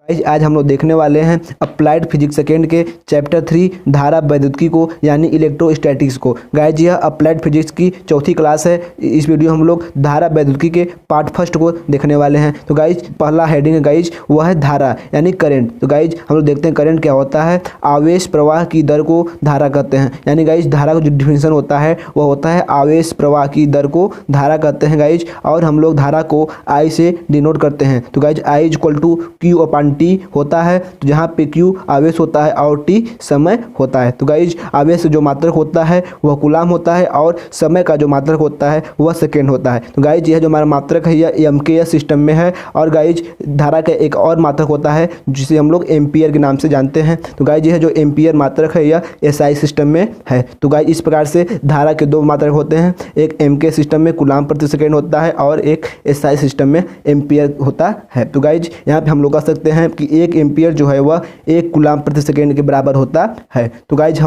Guys आज हम लोग देखने वाले हैं अप्लाइड फिजिक्स सेकेंड के चैप्टर 3 धारा वैद्युतिकी को यानी इलेक्ट्रोस्टैटिक्स को। गाइस यह अप्लाइड फिजिक्स की चौथी क्लास है। इस वीडियो हम लोग धारा वैद्युतिकी के पार्ट फर्स्ट को देखने वाले हैं। तो गाइस पहला हेडिंग है गाइस वह है धारा यानी करंट। तो गाइस हम लोग देखते हैं करंट क्या होता है। आवेश प्रवाह की दर को धारा कहते हैं। यानी गाइस धारा का जो डिफिनेशन होता है वह होता है आवेश प्रवाह की दर को धारा कहते हैं गाइस। और हम लोग धारा को आई से डिनोट करते हैं। तो guys I equal to Q upon T होता है। तो जहाँ पे क्यू आवेश होता है और टी समय होता है। तो गाइज आवेश जो मात्रक होता है वह कूलाम होता है और समय का जो मात्रक होता है वह सेकेंड होता है। तो गाइज यह जो हमारा मात्रक है यह एमकेएस सिस्टम में है। और गाइज धारा का एक और मात्रक होता है जिसे हम लोग एम्पियर के नाम से जानते हैं। तो गाइज यह जो एम्पियर मात्रक है यह एसआई सिस्टम में है। तो गाइज इस प्रकार से धारा के दो मात्रक होते हैं, एक एमके सिस्टम में कूलाम प्रति सेकेंड होता है और एक एसआई सिस्टम में एम्पियर होता है। तो गाइज यहाँ पे हम लोग कह सकते हैं कि एक एम्पियर जो है वह एक कूलाम प्रति सेकेंड के बराबर होता है। तो गाइज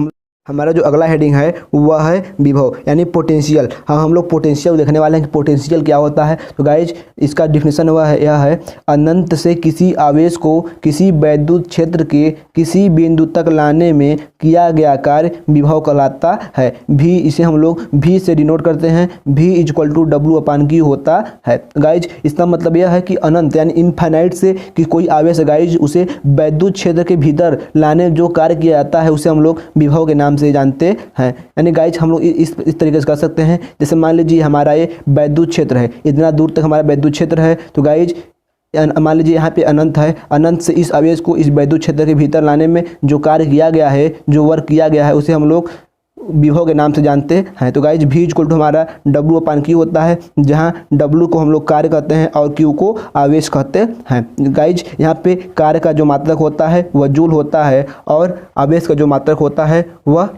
हमारा जो अगला हेडिंग है वह है विभव यानी पोटेंशियल। हम लोग पोटेंशियल देखने वाले हैं कि पोटेंशियल क्या होता है। तो गाइज इसका डिफिनेशन हुआ है यह है अनंत से किसी आवेश को किसी वैद्युत क्षेत्र के किसी बिंदु तक लाने में किया गया कार्य विभव कहलाता है। भी इसे हम लोग भी से डिनोट करते हैं। V equal to W upon Q होता है। गाइज इसका मतलब यह है कि अनंत यानी इनफाइनाइट से कि कोई आवेश गाइज उसे वैद्युत क्षेत्र के भीतर लाने जो कार्य किया जाता है उसे हम लोग विभव के नाम से जानते हैं। यानी गाइज हम लोग इस तरीके से कर सकते हैं। जैसे मान लीजिए हमारा ये वैद्युत क्षेत्र है, इतना दूर तक हमारा वैद्युत क्षेत्र है। तो गाइज मान लीजिए यहाँ पे अनंत है, अनंत से इस आवेश को इस वैद्युत क्षेत्र के भीतर लाने में जो कार्य किया गया है, जो वर्क किया गया है उसे हम लोग विभव के नाम से जानते हैं। तो गाइज भी इक्वल टू हमारा डब्ल्यू अपान क्यू होता है, जहाँ डब्ल्यू को हम लोग कार्य कहते हैं और क्यू को आवेश कहते हैं। गाइज यहाँ पे कार्य का जो मात्रक होता है वह जूल होता है और आवेश का जो मात्रक होता है वह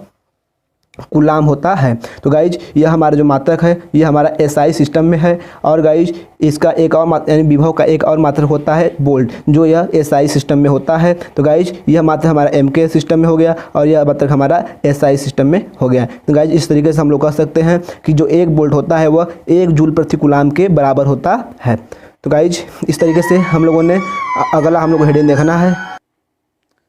कूलाम होता है। तो गाइज यह हमारा जो मात्रक है यह हमारा एसआई सिस्टम में है। और गाइज इसका एक और यानी विभव का एक और मात्रक होता है वोल्ट, जो यह एसआई सिस्टम में होता है। तो गाइज यह मात्रक हमारा एमके सिस्टम में हो गया और यह मात्रक हमारा एसआई सिस्टम में हो गया। तो गाइज इस तरीके से हम लोग कह सकते हैं कि जो एक वोल्ट होता है वह एक जूल प्रति कूलाम के बराबर होता है। तो गाइज इस तरीके से हम लोगों ने अगला हम लोग को हेडिंग देखना है।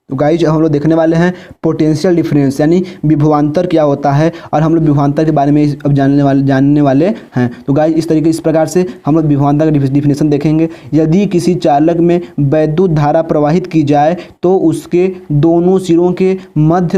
तो गाइज हम लोग देखने वाले हैं पोटेंशियल डिफरेंस यानी विभवांतर क्या होता है और हम लोग विभवांतर के बारे में अब जानने वाले हैं। तो गाइज इस प्रकार से हम लोग विभवांतर का डिफिनेशन देखेंगे। यदि किसी चालक में वैद्युत धारा प्रवाहित की जाए तो उसके दोनों सिरों के मध्य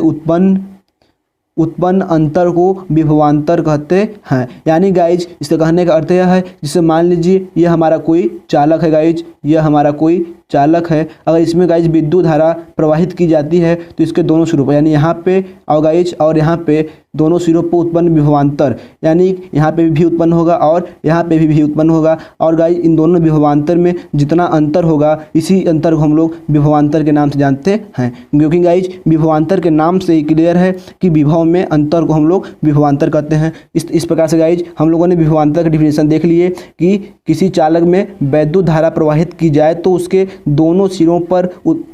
उत्पन्न अंतर को विभवांतर कहते हैं। यानी गाइज इससे कहने का अर्थ यह है जिससे मान लीजिए यह हमारा कोई चालक है, गाइज यह हमारा कोई चालक है। अगर इसमें गाइज विद्युत धारा प्रवाहित की जाती है तो इसके दोनों सिरों पर यानी यहाँ पे और गाइज और यहाँ पे दोनों सिरों पर उत्पन्न विभवांतर यानी यहाँ पे भी उत्पन्न होगा और यहाँ पे भी उत्पन्न होगा। और गाइज इन दोनों विभवांतर में जितना अंतर होगा इसी अंतर को हम लोग विभवांतर के नाम से जानते हैं। क्योंकि गाइज विभवांतर के नाम से ही क्लियर है कि विभव में अंतर को हम लोग विभवांतर कहते हैं। इस प्रकार से गाइज हम लोगों ने विभवांतर का डिफिनेशन देख लिए कि किसी चालक में वैद्युत धारा प्रवाहित की जाए तो उसके दोनों सिरों पर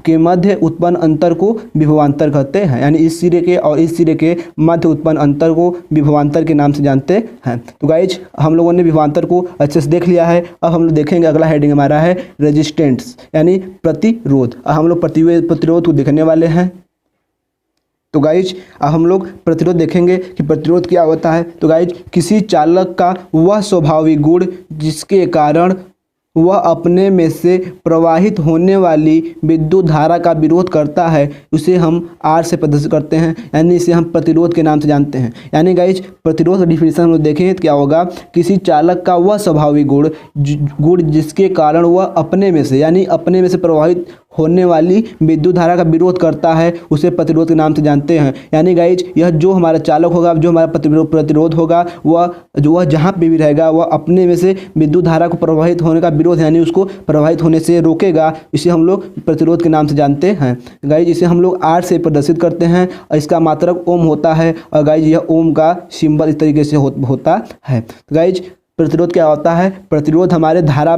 के मध्य उत्पन्न अंतर को विभवांतर कहते हैं। यानी इस सिरे के और इस सिरे के मध्य उत्पन्न अंतर को विभवांतर के नाम से जानते हैं। तो गाइज हम लोगों ने विभवांतर को अच्छे से देख लिया है। अब हम लोग देखेंगे अगला हेडिंग हमारा है रेजिस्टेंस यानी प्रतिरोध। हम लोग प्रतिरोध को देखने वाले हैं। तो गाइज अब हम लोग प्रतिरोध देखेंगे कि प्रतिरोध क्या होता है। तो गाइज किसी चालक का वह स्वाभाविक गुण जिसके कारण वह अपने में से प्रवाहित होने वाली विद्युत धारा का विरोध करता है उसे हम आर से प्रदर्शित करते हैं, यानी इसे हम प्रतिरोध के नाम से जानते हैं। यानी गाइज प्रतिरोध का डिफिनेशन हम लोग देखें तो क्या होगा, किसी चालक का वह स्वाभाविक गुण जिसके कारण वह अपने में से यानी अपने में से प्रवाहित होने वाली विद्युत धारा का विरोध करता है उसे प्रतिरोध के नाम से जानते हैं। यानी गाइज यह जो हमारा चालक होगा, जो हमारा प्रतिरोध होगा, वह जहाँ पे भी रहेगा वह अपने में से विद्युत धारा को प्रवाहित होने का विरोध यानी उसको प्रवाहित होने से रोकेगा। इसे हम लोग प्रतिरोध के नाम से जानते हैं। गाइज इसे हम लोग आर से प्रदर्शित करते हैं और इसका मात्रक ओम होता है। और गाइज यह ओम का सिंबल इस तरीके से होता है। गाइज प्रतिरोध क्या होता है, प्रतिरोध हमारे धारा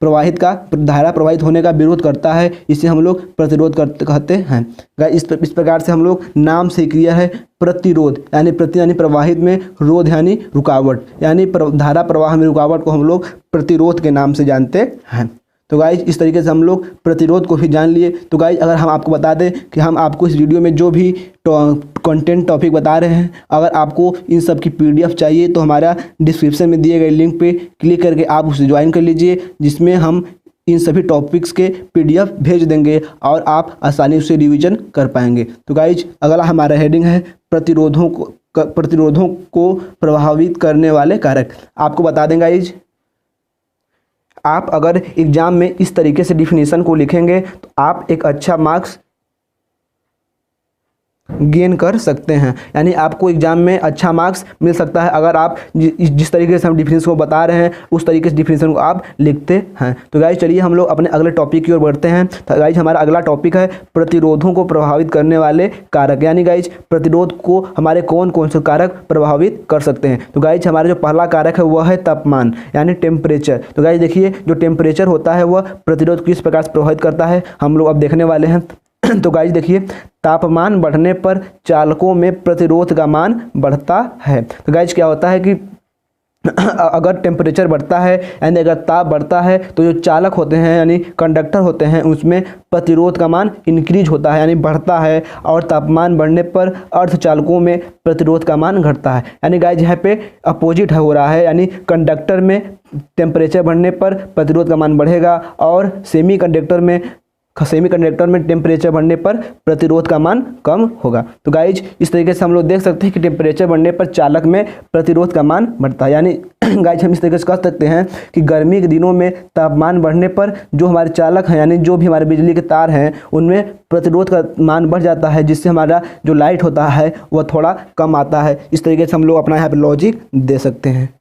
प्रवाहित होने का विरोध करता है, इसे हम लोग प्रतिरोध कहते हैं। इस प्रकार से हम लोग नाम से क्रिया है प्रतिरोध यानी यानी प्रवाहित में रोध यानी रुकावट, यानी धारा प्रवाह में रुकावट को हम लोग प्रतिरोध के नाम से जानते हैं। तो गाइज इस तरीके से हम लोग प्रतिरोध को भी जान लिए। तो गाइज अगर हम आपको बता दें कि हम आपको इस वीडियो में जो भी कंटेंट टॉपिक बता रहे हैं, अगर आपको इन सब की PDF चाहिए तो हमारा डिस्क्रिप्शन में दिए गए लिंक पे क्लिक करके आप उसे ज्वाइन कर लीजिए, जिसमें हम इन सभी टॉपिक्स के PDF भेज देंगे और आप आसानी से रिवीजन कर पाएंगे। तो गाइज अगला हमारा हेडिंग है प्रतिरोधों को प्रभावित करने वाले कारक। आपको बता दें गाइज, आप अगर एग्जाम में इस तरीके से डिफिनीशन को लिखेंगे तो आप एक अच्छा मार्क्स गेन कर सकते हैं, यानी आपको एग्जाम में अच्छा मार्क्स मिल सकता है अगर आप जिस तरीके से हम डिफिनीशन को बता रहे हैं उस तरीके से डिफिनीशन को आप लिखते हैं। तो गाइज चलिए हम लोग अपने अगले टॉपिक की ओर बढ़ते हैं। तो गाइज हमारा अगला टॉपिक है प्रतिरोधों को प्रभावित करने वाले कारक, यानी गाइज प्रतिरोध को हमारे कौन कौन से कारक प्रभावित कर सकते हैं। तो गाइज हमारा जो पहला कारक है वह है तापमान यानी टेम्परेचर। तो गाइज देखिए जो टेम्परेचर होता है वह प्रतिरोध किस प्रकार से प्रभावित करता है हम लोग अब देखने वाले हैं। तो गाइज देखिए तापमान बढ़ने पर चालकों में प्रतिरोध का मान बढ़ता है। तो गाइज क्या होता है कि अगर टेम्परेचर बढ़ता है यानी अगर ताप बढ़ता है तो जो चालक होते हैं यानी कंडक्टर होते हैं उसमें प्रतिरोध का मान इंक्रीज होता है यानी बढ़ता है, और तापमान बढ़ने पर अर्धचालकों में प्रतिरोध का मान घटता है। यानी गाइज यहाँ पे अपोजिट हो रहा है, यानी कंडक्टर में टेम्परेचर बढ़ने पर प्रतिरोध का मान बढ़ेगा और सेमीकंडक्टर में टेम्परेचर बढ़ने पर प्रतिरोध का मान कम होगा। तो गाइज इस तरीके से हम लोग देख सकते हैं कि टेम्परेचर बढ़ने पर चालक में प्रतिरोध का मान बढ़ता है। यानी गाइज हम इस तरीके से कह सकते हैं कि गर्मी के दिनों में तापमान बढ़ने पर जो हमारे चालक हैं यानी जो भी हमारे बिजली के तार हैं उनमें प्रतिरोध का मान बढ़ जाता है, जिससे हमारा जो लाइट होता है वह थोड़ा कम आता है। इस तरीके से हम लोग अपना यहाँ पर लॉजिक दे सकते हैं।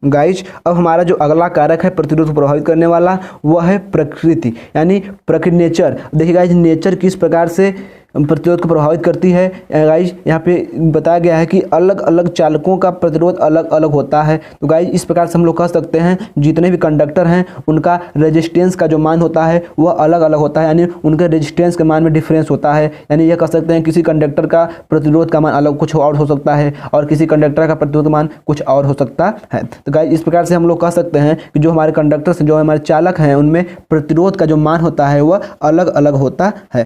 गाइज अब हमारा जो अगला कारक है प्रतिरोध को प्रभावित करने वाला वह है प्रकृति यानी नेचर। देखिए गाइज नेचर किस प्रकार से प्रतिरोध को प्रभावित करती है। गाइज यहाँ पे बताया गया है कि अलग अलग चालकों का प्रतिरोध अलग अलग होता है। तो गाइज इस प्रकार से हम लोग कह सकते हैं जितने भी कंडक्टर हैं उनका रेजिस्टेंस का जो मान होता है वह अलग अलग होता है, यानी उनके रेजिस्टेंस के मान में डिफरेंस होता है। यानी यह कह सकते हैं किसी कंडक्टर का प्रतिरोध का मान अलग कुछ और हो सकता है और किसी कंडक्टर का प्रतिरोध मान कुछ और हो सकता है। तो गाइज इस प्रकार से हम लोग कह सकते हैं कि जो हमारे कंडक्टर जो हमारे चालक हैं उनमें प्रतिरोध का जो मान होता है वह अलग अलग होता है।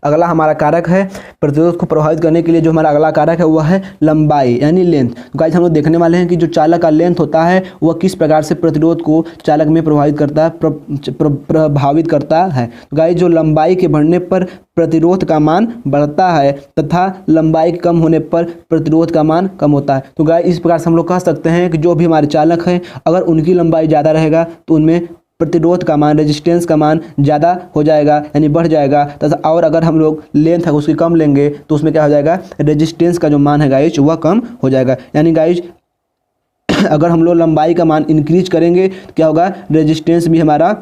अगला हमारा कारक है प्रतिरोध को प्रभावित करने के लिए जो हमारा अगला कारक है वह है लंबाई यानी लेंथ। तो गाइज हम लोग देखने वाले हैं कि जो चालक का लेंथ होता है वह किस प्रकार से प्रतिरोध को चालक में प्रभावित करता है। तो गाइज जो लंबाई के बढ़ने पर प्रतिरोध का मान बढ़ता है तथा लंबाई के कम होने पर प्रतिरोध का मान कम होता है। तो गाइज इस प्रकार से हम लोग कह सकते हैं कि जो भी हमारे चालक हैं अगर उनकी लंबाई ज़्यादा रहेगा तो उनमें प्रतिरोध का मान रेजिस्टेंस का मान ज़्यादा हो जाएगा यानी बढ़ जाएगा तथा, और अगर हम लोग लेंथ है उसकी कम लेंगे तो उसमें क्या हो जाएगा रेजिस्टेंस का जो मान है गाइज वह कम हो जाएगा। यानी गाइज अगर हम लोग लंबाई का मान इंक्रीज करेंगे तो क्या होगा रेजिस्टेंस भी हमारा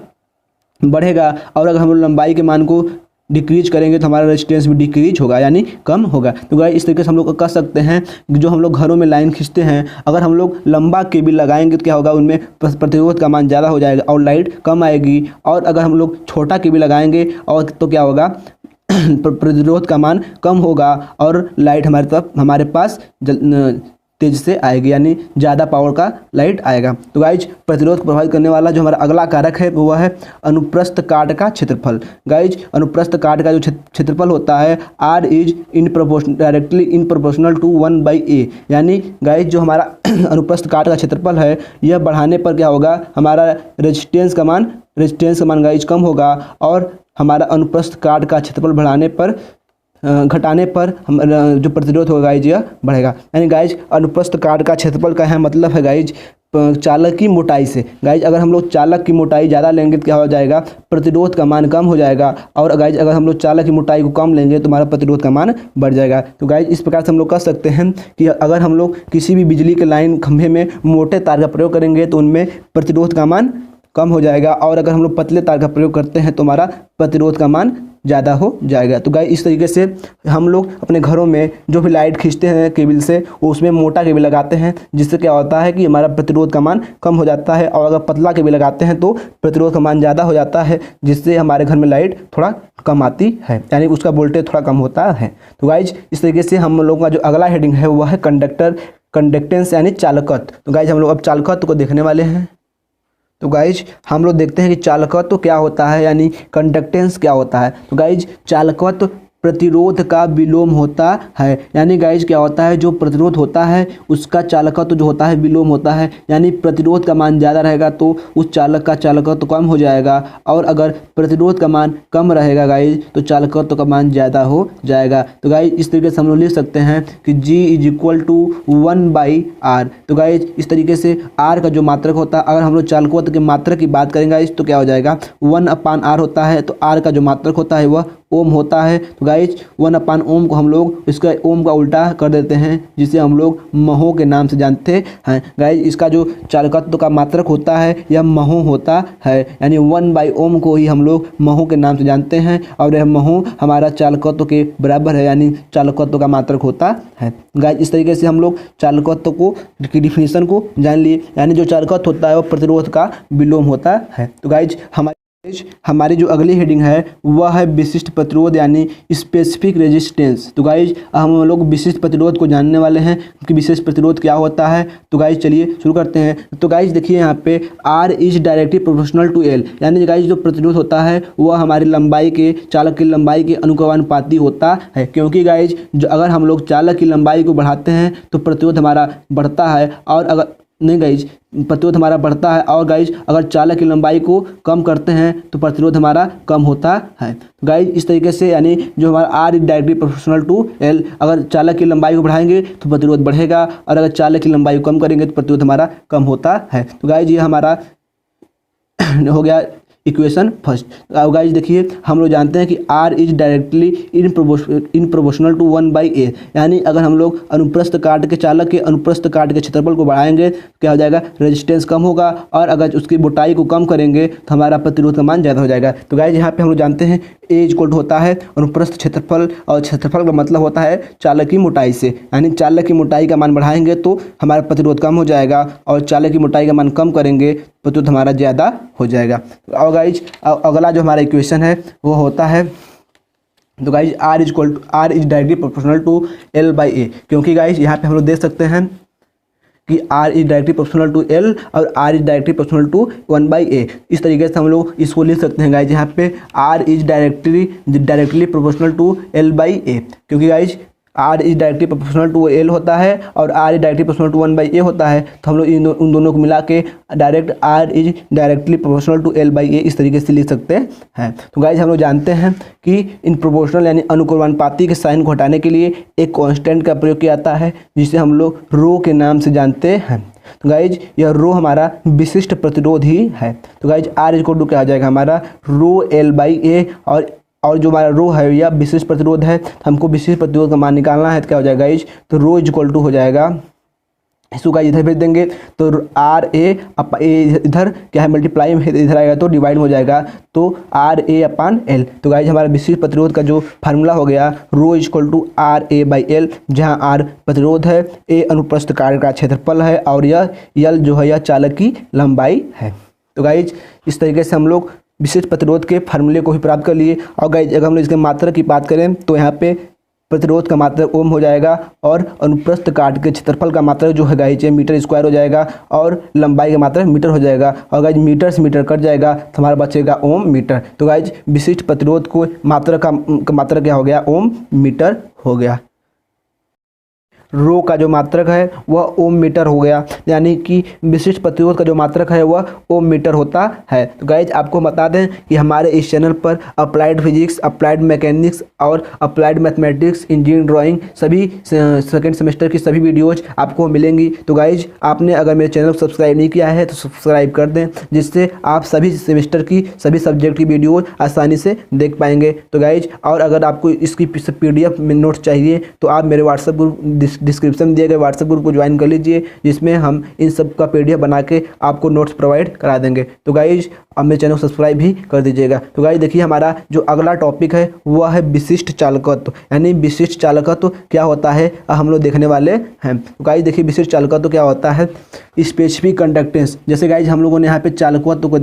बढ़ेगा, और अगर हम लोग लंबाई के मान को डिक्रीज करेंगे तो हमारा रेजिस्टेंस भी डिक्रीज होगा यानी कम होगा। तो गाइस इस तरीके से हम लोग कह सकते हैं कि जो हम लोग घरों में लाइन खींचते हैं अगर हम लोग लंबा केबल लगाएंगे तो क्या होगा उनमें प्रतिरोध का मान ज़्यादा हो जाएगा और लाइट कम आएगी, और अगर हम लोग छोटा केबल लगाएंगे और तो क्या होगा प्रतिरोध का मान कम होगा और लाइट हमारे पास तेज से आएगी यानी ज़्यादा पावर का लाइट आएगा। तो गाइज प्रतिरोध को प्रभावित करने वाला जो हमारा अगला कारक है वह है अनुप्रस्थ काट का क्षेत्रफल। गाइज अनुप्रस्थ काट का जो क्षेत्रफल होता है R is directly in proportional to 1/a। यानी गाइज जो हमारा अनुप्रस्थ काट का क्षेत्रफल है यह बढ़ाने पर क्या होगा हमारा रेजिस्टेंस का मान गाइज कम होगा, और हमारा अनुप्रस्थ काट का क्षेत्रफल बढ़ाने पर घटाने पर हम जो प्रतिरोध होगा गाइज यह बढ़ेगा। यानी गाइज अनुप्रस्थ काट का क्षेत्रफल का है मतलब है गाइज चालक की मोटाई से। गाइज अगर हम लोग चालक की मोटाई ज़्यादा लेंगे तो क्या हो जाएगा प्रतिरोध का मान कम हो जाएगा, और गाइज अगर हम लोग चालक की मोटाई को कम लेंगे तो हमारा प्रतिरोध का मान बढ़ जाएगा। तो गाइज इस प्रकार से हम लोग कह सकते हैं कि अगर हम लोग किसी भी बिजली के लाइन खंभे में मोटे तार का प्रयोग करेंगे तो उनमें प्रतिरोध का मान कम हो जाएगा, और अगर हम लोग पतले तार का प्रयोग करते हैं तो हमारा प्रतिरोध का मान ज़्यादा हो जाएगा। तो गाइस इस तरीके से हम लोग अपने घरों में जो भी लाइट खींचते हैं केबल से वो उसमें मोटा केबल लगाते हैं, जिससे क्या होता है कि हमारा प्रतिरोध का मान कम हो जाता है, और अगर पतला केबल लगाते हैं तो प्रतिरोध का मान ज़्यादा हो जाता है, जिससे हमारे घर में लाइट थोड़ा कम आती है यानी उसका वोल्टेज थोड़ा कम होता है। तो गाइज इस तरीके से हम लोगों का जो अगला हेडिंग है वह है कंडक्टेंस यानी चालकत्व। तो गाइज हम लोग अब चालकत्व को देखने वाले हैं। तो गाइज हम लोग देखते हैं कि चालकत्व क्या होता है, यानी कंडक्टेंस क्या होता है। तो गाइज चालकत्व प्रतिरोध का विलोम होता है, यानी गाइज क्या होता है, जो प्रतिरोध होता है उसका चालकत्व जो होता है विलोम होता है, यानी प्रतिरोध का मान ज़्यादा रहेगा तो उस चालक का चालकत्व कम हो जाएगा, और अगर प्रतिरोध का मान कम रहेगा गाइज तो चालकत्व का मान ज़्यादा हो जाएगा। तो गाइज इस तरीके से हम लोग लिख सकते हैं कि G = 1/r। तो गाइज इस तरीके से R का जो मात्रक होता है, अगर हम लोग चालकत्व के मात्रक की बात करेंगे गाइज तो क्या हो जाएगा, 1/r होता है। तो R का जो मात्रक होता है वह ओम होता है। तो गाइज 1/ओम को हम लोग इसका ओम का उल्टा कर देते हैं, जिसे हम लोग महो के नाम से जानते हैं। गाइज इसका जो चालकत्व का मात्रक होता है यह महो होता है, यानी 1/ओम को ही हम लोग महो के नाम से जानते हैं, और यह महो हमारा चालकत्व के बराबर है, यानी चालकत्व का मात्रक होता है। गाइज इस तरीके से हम लोग चालकत्व को की डिफिनीशन को जान लिए, यानी जो चालकत्व होता है वह प्रतिरोध का विलोम होता है। तो गाइज हमारी जो अगली हेडिंग है वह है विशिष्ट प्रतिरोध, यानी स्पेसिफिक रेजिस्टेंस। तो गाइज हम लोग विशिष्ट प्रतिरोध को जानने वाले हैं कि विशिष्ट प्रतिरोध क्या होता है। तो गाइज चलिए शुरू करते हैं। तो गाइज देखिए यहाँ पे R is directly proportional to L, यानी गाइज जो प्रतिरोध होता है वह हमारी लंबाई के चालक की लंबाई के अनुक्रमानुपाती होता है, क्योंकि गाइज जो अगर हम लोग चालक की लंबाई को बढ़ाते हैं तो प्रतिरोध हमारा बढ़ता है, और अगर नहीं गाइज प्रतिरोध हमारा बढ़ता है, और गाइज अगर चालक की लंबाई को कम करते हैं तो प्रतिरोध हमारा कम होता है। तो गाइज इस तरीके से यानी जो हमारा R is directly proportional to L, अगर चालक की लंबाई को बढ़ाएंगे तो प्रतिरोध बढ़ेगा, और अगर चालक की लंबाई को कम करेंगे तो प्रतिरोध हमारा कम होता है। तो गाइज ये हमारा हो गया इक्वेशन फर्स्ट। अब गाइज देखिए हम लोग जानते हैं कि R is directly in proportional to 1/a, यानी अगर हम लोग अनुप्रस्थ काट के चालक के अनुप्रस्थ काट के क्षेत्रफल को बढ़ाएंगे तो क्या हो जाएगा, रेजिस्टेंस कम होगा, और अगर उसकी मोटाई को कम करेंगे तो हमारा प्रतिरोध का मान ज़्यादा हो जाएगा। तो गाइज यहाँ पे हम लोग जानते हैं A = होता है अनुप्रस्थ क्षेत्रफल, और क्षेत्रफल का मतलब होता है चालक की मोटाई से, यानी चालक की मोटाई का मान बढ़ाएंगे तो हमारा प्रतिरोध कम हो जाएगा, और चालक की मोटाई का मान कम करेंगे प्रतिरोध हमारा ज़्यादा हो जाएगा। और गाइज अगला जो हमारा इक्वेशन है वो होता है, तो guys R is directly proportional to L/a, क्योंकि गाइज यहाँ पे हम लोग देख सकते हैं कि R is directly proportional to L और R is directly proportional to 1/a। इस तरीके से हम लोग इसको लिख सकते हैं गाइज यहाँ पे R is directly proportional to L/a, क्योंकि guys R is directly proportional to L होता है और R is directly proportional to 1/a होता है। तो हम लोग उन दोनों को मिला के direct R is directly proportional to L/a इस तरीके से लिख सकते हैं। तो गाइज हम लोग जानते हैं कि इन प्रोपोर्शनल यानी अनुक्रमानुपाती के साइन को हटाने के लिए एक कांस्टेंट का प्रयोग किया जाता है, जिसे हम लोग रो के नाम से जानते हैं। तो गाइज यह रो हमारा विशिष्ट प्रतिरोध ही है। तो गाइज R = क्या आ जाएगा, हमारा रो L/a, और जो हमारा रो है यह विशिष्ट प्रतिरोध है, हमको विशिष्ट प्रतिरोध का मान निकालना है। तो क्या हो जाएगा गाइज, तो रो = हो जाएगा, इसको गाइज इधर भेज देंगे तो RA इधर क्या है मल्टीप्लाई इधर आएगा तो डिवाइड हो जाएगा, तो RA/L। तो गाइज हमारा विशिष्ट प्रतिरोध का जो फार्मूला हो गया रो = RA/L, जहाँ R प्रतिरोध है, A अनुप्रस्थ काट का क्षेत्रफल है, और यह L जो है यह चालक की लंबाई है। तो गाइज इस तरीके से हम लोग विशिष्ट प्रतिरोध के फार्मूले को भी प्राप्त कर लिए। और गाइज अगर हम लोग इसके मात्रक की बात करें तो यहाँ पे प्रतिरोध का मात्रक ओम हो जाएगा, और अनुप्रस्थ काट के क्षेत्रफल का मात्रक जो है गाइज मीटर² हो जाएगा, और लंबाई का मात्रक मीटर हो जाएगा, और गाइज मीटर से मीटर कट जाएगा तो हमारा बचेगा ओम मीटर। तो गाइज विशिष्ट प्रतिरोध को मात्रक का मात्रक क्या हो गया, ओम मीटर हो गया। रो का जो मात्रक है वह ओम मीटर हो गया, यानी कि विशिष्ट प्रतिरोध का जो मात्रक है वह ओम मीटर होता है। तो गाइज आपको बता दें कि हमारे इस चैनल पर अप्लाइड फिजिक्स, अप्लाइड मैकेनिक्स और अप्लाइड मैथमेटिक्स, इंजीनियरिंग, ड्राइंग सभी सेकेंड सेमेस्टर की सभी वीडियोज आपको मिलेंगी। तो गाइज आपने अगर मेरे चैनल को सब्सक्राइब नहीं किया है तो सब्सक्राइब कर दें, जिससे आप सभी सेमेस्टर की सभी सब्जेक्ट की वीडियोज आसानी से देख पाएंगे। तो गाइज और अगर आपको इसकी PDF में नोट्स चाहिए तो आप मेरे व्हाट्सएप ग्रुप डिस्क्रिप्शन में दिए गए व्हाट्सएप ग्रुप को ज्वाइन कर लीजिए, जिसमें हम इन सब का PDF बना के आपको नोट्स प्रोवाइड करा देंगे। तो गाइज अब मेरे चैनल को सब्सक्राइब भी कर दीजिएगा। तो गाइज देखिए हमारा जो अगला टॉपिक है वह है विशिष्ट चालकत्व, यानी विशिष्ट चालकत्व क्या होता है हम लोग देखने वाले हैं। तो गाइज देखिए विशिष्ट चालकत्व क्या होता है, स्पेसिफिक कंडक्टेंस। जैसे गाइज हम लोगों ने यहाँ पे चालकत्व को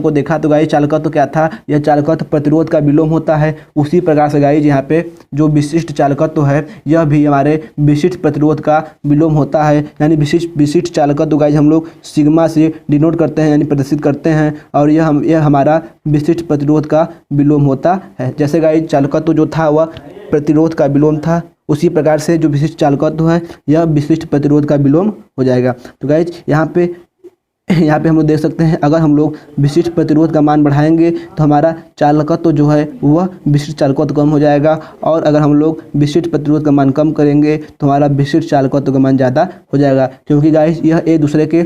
देखा, तो गाइज चालकत्व क्या था, यह चालकत्व प्रतिरोध का विलोम होता है। उसी प्रकार से गाइज यहाँ पे जो विशिष्ट चालकत्व है यह भी हमारे है विशिष्ट प्रतिरोध का विलोम होता है, यानी विशिष्ट चालकत्व तो गाइज हम लोग सिग्मा से डिनोट करते हैं यानी प्रदर्शित करते हैं, और यह हमारा विशिष्ट प्रतिरोध का विलोम होता है। जैसे गाइज चालकत्व जो था वह प्रतिरोध का विलोम था, उसी प्रकार से जो विशिष्ट चालकत्व है यह विशिष्ट प्रतिरोध का विलोम हो जाएगा। तो गाइज यहाँ पे हम लोग देख सकते हैं, अगर हम लोग विशिष्ट प्रतिरोध का मान बढ़ाएंगे तो हमारा चालकत्व जो है वह विशिष्ट चालकत्व कम हो जाएगा, और अगर हम लोग विशिष्ट प्रतिरोध का मान कम करेंगे तो हमारा विशिष्ट चालकत्व का मान ज़्यादा हो जाएगा, क्योंकि गाइस यह एक दूसरे के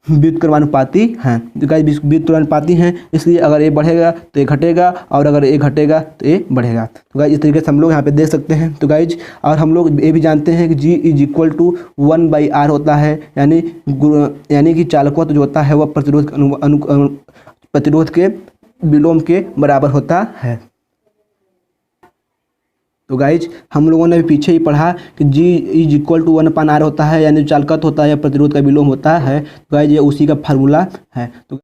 व्युत्क्रमानुपाती हैं। तो गाइस व्युत्क्रमानुपाती हैं, इसलिए अगर ये बढ़ेगा तो ये घटेगा, और अगर ये घटेगा तो ये बढ़ेगा। तो गाइस इस तरीके से हम लोग यहाँ पे देख सकते हैं। तो गाइस और हम लोग ये भी जानते हैं कि G is equal to 1/R होता है, यानी कि चालकत्व जो होता है वह प्रतिरोध के विलोम के बराबर होता है। तो गाइज हम लोगों ने पीछे ही पढ़ा कि G is equal to 1/R होता है, यानी चालकत्व होता है या प्रतिरोध का विलोम होता है। तो गाइज ये उसी का फार्मूला है। तो